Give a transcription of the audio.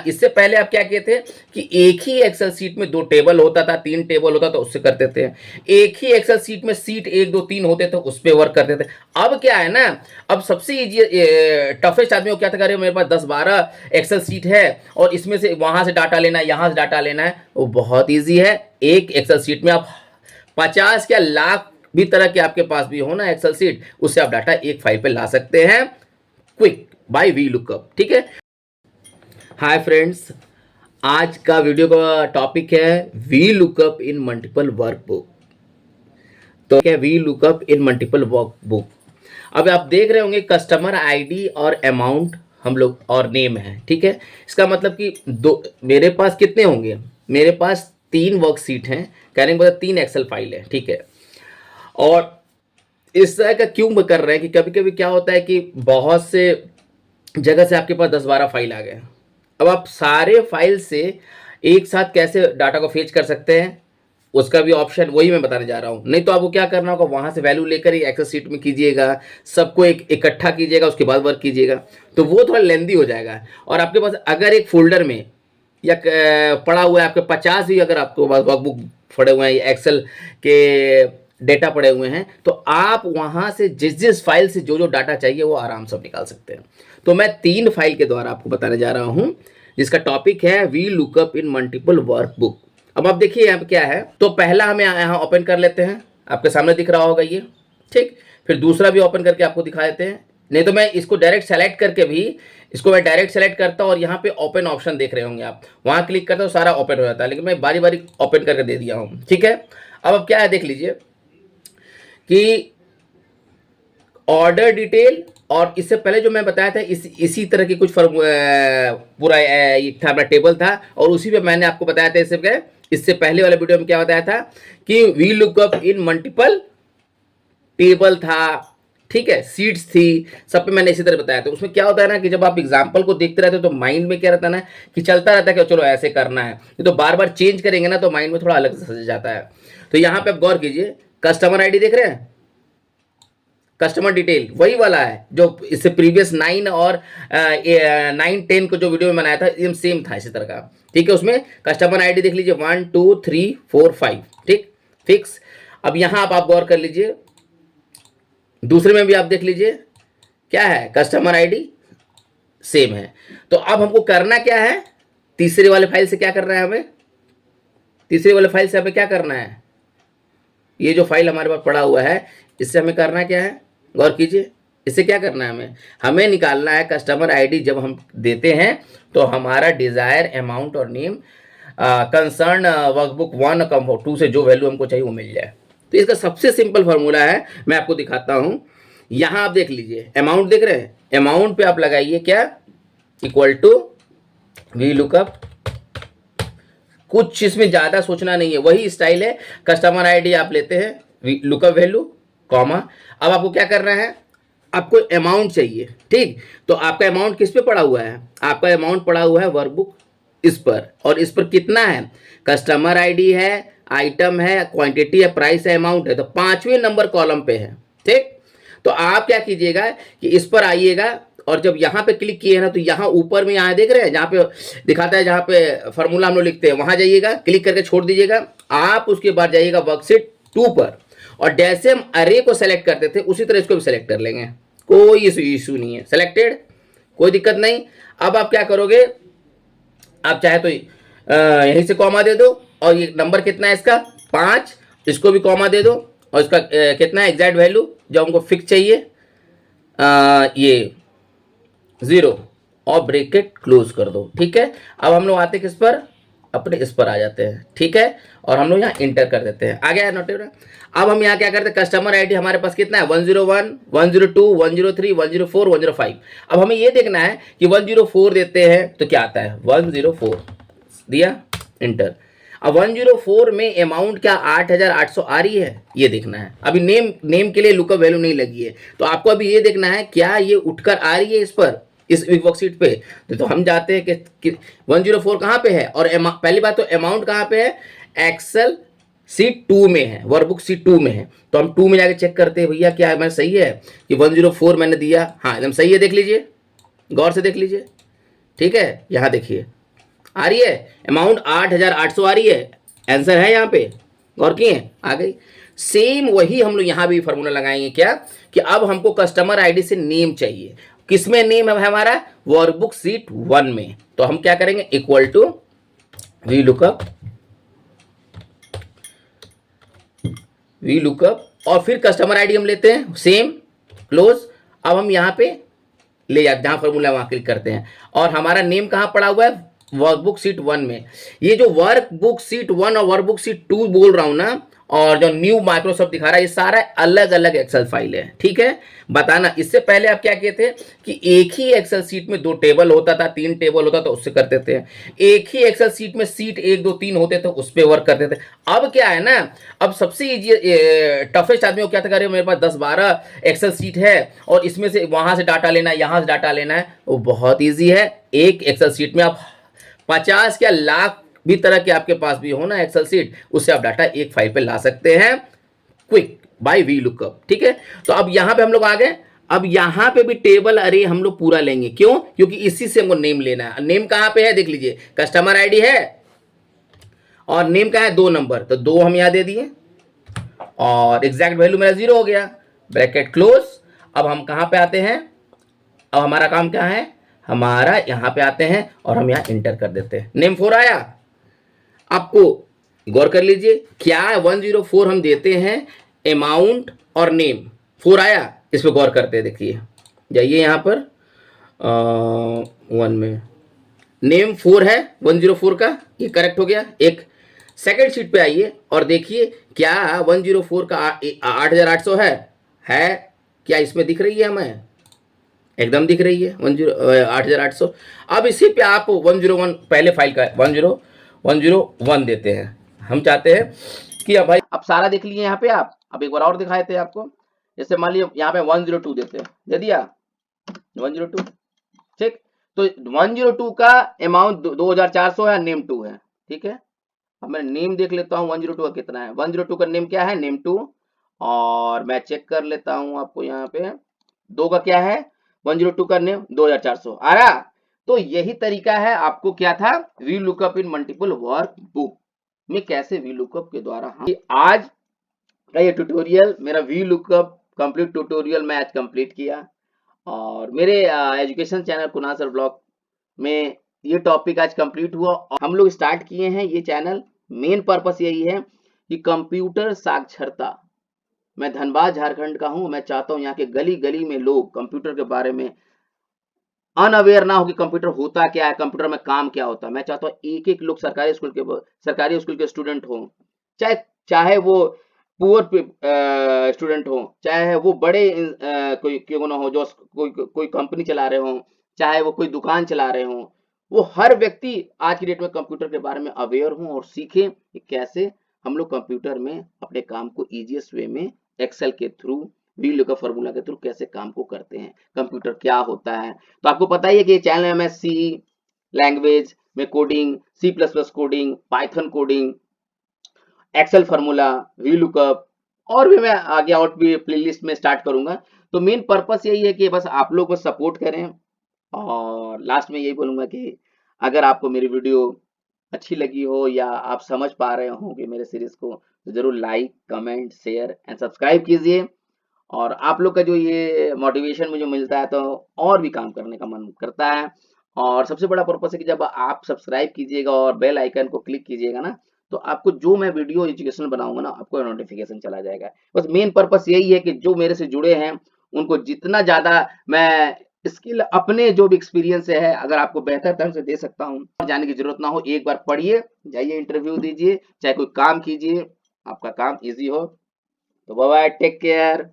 इससे पहले आप क्या किए थे कि एक ही एक्सेल सीट में 2 टेबल होता था, 3 टेबल होता था, उससे करते थे। एक ही एक्सेल सीट में सीट 1 2 3 होते थे, उस पे वर्क करते थे। अब क्या है ना, अब सबसे इजी टफेस्ट आदमी को क्या था, करे मेरे पास 10-12 एक्सेल सीट है और इसमें से वहां से डाटा लेना है, यहां से डाटा लेना है, वो बहुत ईजी है। एक एक्सेल सीट में आप 50 या लाख भी तरह के आपके पास भी हो ना एक्सेल सीट, उससे आप डाटा एक फाइल पे ला सकते हैं क्विक बाय वी लुकअप। ठीक है। हाय फ्रेंड्स, आज का वीडियो का टॉपिक है वी लुकअप इन मल्टीपल वर्कबुक। तो क्या वी लुकअप इन मल्टीपल वर्कबुक। अब आप देख रहे होंगे कस्टमर आईडी और अमाउंट हम लोग और नेम है। ठीक है। इसका मतलब कि दो, मेरे पास कितने होंगे, मेरे पास 3 वर्कशीट हैं, कहने का मतलब 3 एक्सेल फाइल है। ठीक है। और इस तरह का क्यों कर रहे हैं कि कभी कभी क्या होता है कि बहुत से जगह से आपके पास 10-12 फाइल आ गए। अब आप सारे फाइल से एक साथ कैसे डाटा को फेच कर सकते हैं, उसका भी ऑप्शन वही मैं बताने जा रहा हूं। नहीं तो आपको क्या करना होगा, वहां से वैल्यू लेकर ही एक्सेल शीट में कीजिएगा, सबको एक इकट्ठा कीजिएगा, उसके बाद वर्क कीजिएगा, तो वो थोड़ा लेंदी हो जाएगा। और आपके पास अगर एक फोल्डर में या पड़ा हुआ है आपके 50 भी अगर आपके पास वर्कबुक पड़े हुए हैं, एक्सेल के डेटा पड़े हुए हैं, तो आप वहां से जिस जिस फाइल से जो जो डाटा चाहिए वो आराम से निकाल सकते हैं। तो मैं 3 फाइल के द्वारा आपको बताने जा रहा हूं, जिसका टॉपिक है वी लुकअप इन मल्टीपल वर्कबुक। अब आप देखिए यहाँ पे क्या है। तो पहला हमें यहाँ ओपन कर लेते हैं, आपके सामने दिख रहा होगा ये। ठीक। फिर दूसरा भी ओपन करके आपको दिखा देते हैं। नहीं तो मैं इसको डायरेक्ट सेलेक्ट करके भी, इसको मैं डायरेक्ट सेलेक्ट करता हूँ और यहाँ पे ओपन ऑप्शन देख रहे होंगे आप, वहाँ क्लिक करता हूँ, सारा ओपन हो जाता है। लेकिन मैं बारी बारी ओपन करके दे दिया हूँ। ठीक है। अब क्या है देख लीजिए कि ऑर्डर डिटेल, और इससे पहले जो मैं बताया था इसी तरह की कुछ पूरा एक था, टेबल था, और उसी पे मैंने आपको बताया था इससे पहले वाले वीडियो में क्या बताया था कि वी लुकअप इन मल्टीपल टेबल था। ठीक है। सीट्स थी, सब पे मैंने इसी तरह बताया था। उसमें क्या होता है ना कि जब आप एग्जाम्पल को देखते रहते हो तो माइंड में क्या रहता है ना कि चलता रहता है कि चलो ऐसे करना है, तो बार बार चेंज करेंगे ना तो माइंड में थोड़ा अलग से सज जाता है। तो यहाँ पे आप गौर कीजिए, कस्टमर आईडी देख रहे हैं, कस्टमर डिटेल वही वाला है जो इससे प्रीवियस 9 और 9-10 को जो वीडियो में बनाया था, एकदम सेम था इसी तरह का। ठीक है। उसमें कस्टमर आईडी देख लीजिए 1 2 3 4 5। ठीक, फिक्स। अब यहां आप गौर कर लीजिए, दूसरे में भी आप देख लीजिए क्या है, कस्टमर आईडी सेम है। तो अब हमको करना क्या है, तीसरे वाले फाइल से क्या करना है हमें, तीसरे वाले फाइल से हमें क्या करना है, ये जो फाइल हमारे पास पड़ा हुआ है इससे हमें करना क्या है, गौर कीजिए। इससे क्या करना है, हमें निकालना है कस्टमर आईडी। जब हम देते हैं तो हमारा डिजायर अमाउंट और नेम कंसर्न वर्कबुक 1 और 2 से जो वैल्यू हमको चाहिए वो मिल जाए। तो इसका सबसे सिंपल फार्मूला है, मैं आपको दिखाता हूं। यहां आप देख लीजिए, अमाउंट देख रहे हैं, अमाउंट पे आप लगाइए क्या, इक्वल टू वी लुकअप। कुछ इसमें ज्यादा सोचना नहीं है, वही स्टाइल है। कस्टमर आईडी आप लेते हैं, लुकअप वैल्यू, कॉमा। अब आपको क्या करना है, आपको अमाउंट चाहिए। ठीक। तो आपका अमाउंट किस पे पड़ा हुआ है, आपका अमाउंट पड़ा हुआ है वर्कबुक इस पर, और इस पर कितना है, कस्टमर आईडी है, आइटम है, क्वांटिटी है, प्राइस है, अमाउंट है, तो 5वें नंबर कॉलम पे है। ठीक। तो आप क्या कीजिएगा कि इस पर आइएगा, और जब यहाँ पे क्लिक किए ना तो यहाँ ऊपर में यहाँ देख रहे हैं जहाँ पे दिखाता है, जहाँ पे फॉर्मूला हम लोग लिखते हैं, वहां जाइएगा, क्लिक करके छोड़ दीजिएगा। आप उसके बाद जाइएगा वर्कशीट 2 पर, और जैसे हम अरे को सेलेक्ट करते थे उसी तरह इसको भी सेलेक्ट कर लेंगे, कोई इशू नहीं है, सेलेक्टेड, कोई दिक्कत नहीं। अब आप क्या करोगे, आप चाहे तो यहीं से कॉमा दे दो, और ये नंबर कितना है इसका 5, इसको भी कॉमा दे दो, और इसका कितना है एग्जैक्ट वैल्यू जो हमको फिक्स चाहिए, ये 0, और ब्रैकेट क्लोज कर दो। ठीक है। अब हम लोग आते किस पर, अपने इस पर आ जाते हैं। ठीक है। और हम लोग यहाँ इंटर कर देते हैं, आ गया नोट। अब हम यहाँ क्या करते हैं, कस्टमर आईडी हमारे पास कितना है 101 102 103 104 105। अब हमें ये देखना है कि 104 देते हैं तो क्या आता है, 104 दिया, इंटर। अब 104 में अमाउंट क्या 8800 आ रही है, ये देखना है। अभी नेम के लिए लुकअप वैल्यू नहीं लगी है, तो आपको अभी ये देखना है क्या ये उठकर आ रही है इस पर, इस वर्कशीट पे। तो हम जाते हैं कि 104 कहाँ पे है, और पहली बात तो अमाउंट कहाँ पे है, एक्सेल सीट 2 में है, वर्कबुक सीट 2 में है। तो हम 2 में जाके चेक करते हैं भैया क्या है, मैं सही है कि 104 मैंने दिया, हाँ एकदम सही है, देख लीजिए, गौर से देख लीजिए। ठीक है। यहाँ देखिए आ रही है, अमाउंट 8,800 आ रही है, आंसर है यहाँ पे, गौर किए, आ गई। सेम वही हम लोग यहाँ भी फॉर्मूला लगाएंगे क्या, कि अब हमको कस्टमर आईडी से नेम चाहिए, किसमें नेम है हमारा, वर्कबुक सीट 1 में, तो हम क्या करेंगे, इक्वल टू वी लुकअप और फिर कस्टमर आईडी हम लेते हैं सेम क्लोज। अब हम यहाँ पे ले जाते, जहाँ फॉर्मूला वहाँ क्लिक करते हैं, और हमारा नेम कहाँ पड़ा हुआ है, वर्कबुक सीट 1 में। ये जो वर्कबुक सीट 1 और वर्कबुक सीट 2 बोल रहा हूँ ना, और जो न्यू माइक्रोसॉफ्ट दिखा रहा है, ये सारा अलग अलग एक्सेल फाइल है, ठीक है। बताना, इससे पहले आप क्या कहते थे कि एक ही एक्सेल सीट में 2 टेबल होता था, 3 टेबल होता था, उससे करते थे। एक ही एक्सेल सीट में सीट 1 2 3 होते थे, उस पर वर्क करते थे। अब क्या है ना, अब सबसे इजी टफेस्ट आदमी को क्या था, करे मेरे पास 10-12 एक्सेल सीट है और इसमें से वहां से डाटा लेना है, यहां से डाटा लेना है, वो बहुत ईजी है। एक एक्सेल सीट में आप 50 या लाख भी तरह के आपके पास भी हो ना एक्सेल सीट, उससे आप डाटा एक फाइल पे ला सकते हैं क्विक बाय वी लुकअप, ठीक है। तो अब यहां पे हम लोग आ गए, अब यहां पे भी टेबल अरे हम लोग पूरा लेंगे, क्यों, क्योंकि इसी से हमको नेम लेना है। नेम कहां पे है, देख लीजिए, कस्टमर आईडी है और नेम का है 2 नंबर, तो 2 हम यहां दे दिए और एग्जैक्ट वैल्यू मेरा 0 हो गया, ब्रैकेट क्लोज। अब हम कहां पे आते हैं, अब हमारा काम क्या है, हमारा यहां पे आते हैं और हम यहां इंटर कर देते हैं, नेम 4 आया। आपको गौर कर लीजिए, क्या 104 हम देते हैं, अमाउंट और नेम 4 आया, इस पर गौर करते हैं। देखिए, जाइए यहां पर 1 में नेम 4 है 104 का, ये करेक्ट हो गया। एक सेकंड शीट पे आइए और देखिए, क्या 104 का 8,800 है क्या, इसमें दिख रही है हमें, एकदम दिख रही है 8,800। अब इसी पे आप 101 पहले फाइल का 101 देते हैं। हम चाहते हैं कि अब भाई, अब सारा देख लिए यहाँ पे आप, अब एक बार और दिखाए थे आपको, जैसे मान लीजिए यहाँ पे 102 देते हैं, दे दिया 102, ठीक। तो 102 का अमाउंट 2,400 है, नेम 2 है, ठीक है। अब मैं नेम देख लेता हूँ 102 का कितना है, 102 का नेम क्या है, नेम 2, और मैं चेक कर लेता हूँ आपको यहाँ पे 2 का क्या है, 102 का नेम 2,400 आ रहा। तो यही तरीका है, आपको क्या था, वी लुकअप इन मल्टीपल वर्कबुक में कैसे वी लुकअप के द्वारा हम आज का ये ट्यूटोरियल, मेरा वी लुकअप कंप्लीट ट्यूटोरियल मैं आज कंप्लीट किया। और मेरे education channel Kunal sir blog में ये टॉपिक आज कंप्लीट हुआ, और हम लोग स्टार्ट किए हैं ये चैनल, मेन पर्पस यही है कि कंप्यूटर साक्षरता, मैं धनबाद झारखंड का हूं, मैं चाहता हूं यहाँ के गली गली में लोग कंप्यूटर के बारे में अनअवेयर ना हो कि कंप्यूटर होता क्या है, कंप्यूटर में काम क्या होता है। मैं चाहता हूँ एक एक लोग सरकारी स्कूल के स्टूडेंट हो, चाहे चाहे वो पुअर स्टूडेंट हो, चाहे वो बड़े कोई क्यों ना हो, जो कोई कंपनी चला रहे हो, चाहे वो कोई दुकान चला रहे हो, वो हर व्यक्ति आज की डेट में कंप्यूटर के बारे में अवेयर हो और सीखे कि कैसे हम लोग कंप्यूटर में अपने काम को इजीएस्ट वे में एक्सेल के थ्रू, वी लुकअप फॉर्मूला के थ्रू कैसे काम को करते हैं, कंप्यूटर क्या होता है। तो आपको पता ही है कि ये चैनल में सी लैंग्वेज में coding, C plus plus coding, Python coding, Excel formula, V lookup, और भी मैं आगे और भी प्लेलिस्ट में स्टार्ट करूंगा। तो मेन पर्पस यही है कि बस आप लोग बस सपोर्ट करें, और लास्ट में यही बोलूंगा कि अगर आपको मेरी वीडियो अच्छी लगी हो या आप समझ पा रहे हो कि मेरे सीरीज को, तो जरूर like, comment, share and subscribe कीजिए। और आप लोग का जो ये मोटिवेशन मुझे मिलता है, तो और भी काम करने का मन करता है। और सबसे बड़ा पर्पस है कि जब आप सब्सक्राइब कीजिएगा और बेल आइकन को क्लिक कीजिएगा ना, तो आपको जो मैं वीडियो एजुकेशनल बनाऊंगा ना, आपको नोटिफिकेशन चला जाएगा। बस मेन पर्पस यही है कि जो मेरे से जुड़े हैं उनको जितना ज्यादा मैं स्किल, अपने जो भी एक्सपीरियंस है, अगर आपको बेहतर ढंग से दे सकता हूँ, जाने की जरूरत ना हो, एक बार पढ़िए, जाइए इंटरव्यू दीजिए, चाहे कोई काम कीजिए, आपका काम इजी हो। तो बाय बाय, टेक केयर।